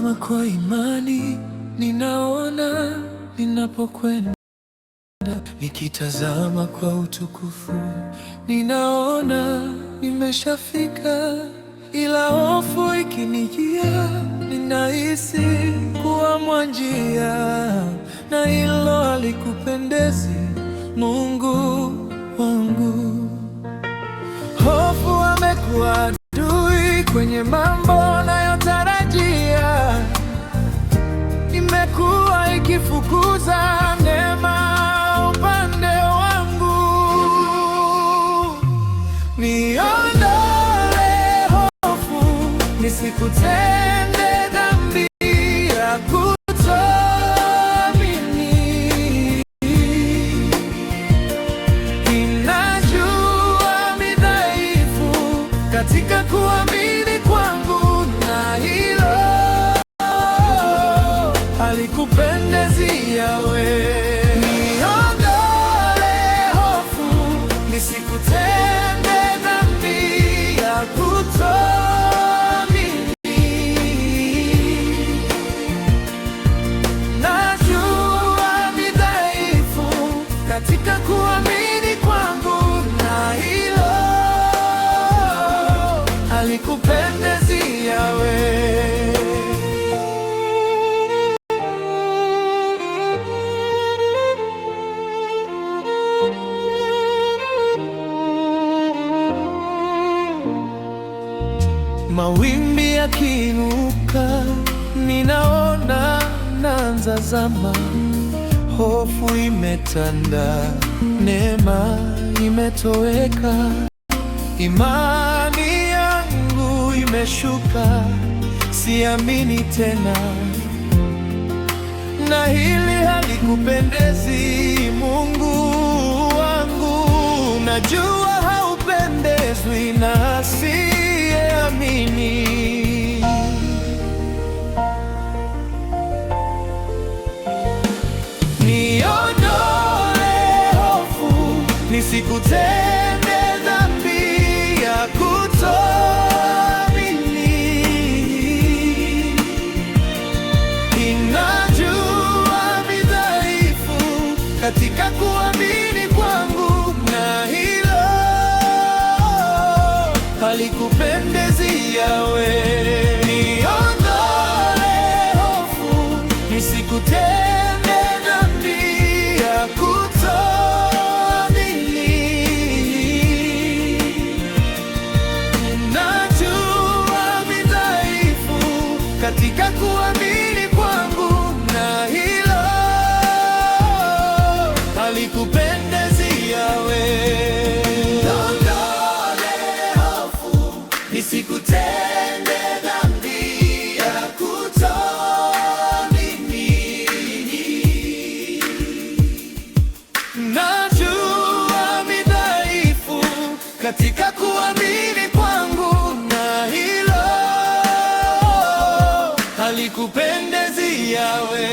Ninasimama kwa imani, ninaona ninapokwenda. Nikitazama kwa utukufu, ninaona nimeshafika. Ila hofu ikinijia, ninahisi kuwa njia, na hilo halikupendezi, Mungu wangu. Hofu amekuwa adui kwenye mambo nayotarajia, imekuwa ikifukuza neema upande wangu. Niondole hofu, nisikutende dhambi ya kutoamini. Ninajua ni dhaifu katika kuamini kwangu, na hilo halikupendezi Yawe. Niondole hofu, nisikutende dhambi ya kutoamini. Najua ni dhaifu katika kuamini kwangu, na hilo halikupendezi Yawe. Mawimbi yakiinuka, ninaona naanza zama. Hofu imetanda, neema imetoweka. Imani yangu imeshuka, siamini tena, na hili halikupendezi, Mungu wangu. Najua haupendezwi na asiyeamini. Niondole hofu, nisikutende dhambi ya kutoamini. Ninajua ni dhaifu katika kuamini kwangu, na hilo halikupendezi Yawe. Niondole hofu, nisikutende dhambi ya kutoamini. Najua ni dhaifu katika kuamini kwangu, na hilo halikupendezi Yawe. Niondole hofu, nisikutende dhambi ya kutoamini. Najua ni dhaifu katika kuamini kwangu, na hilo halikupendezi Yawe.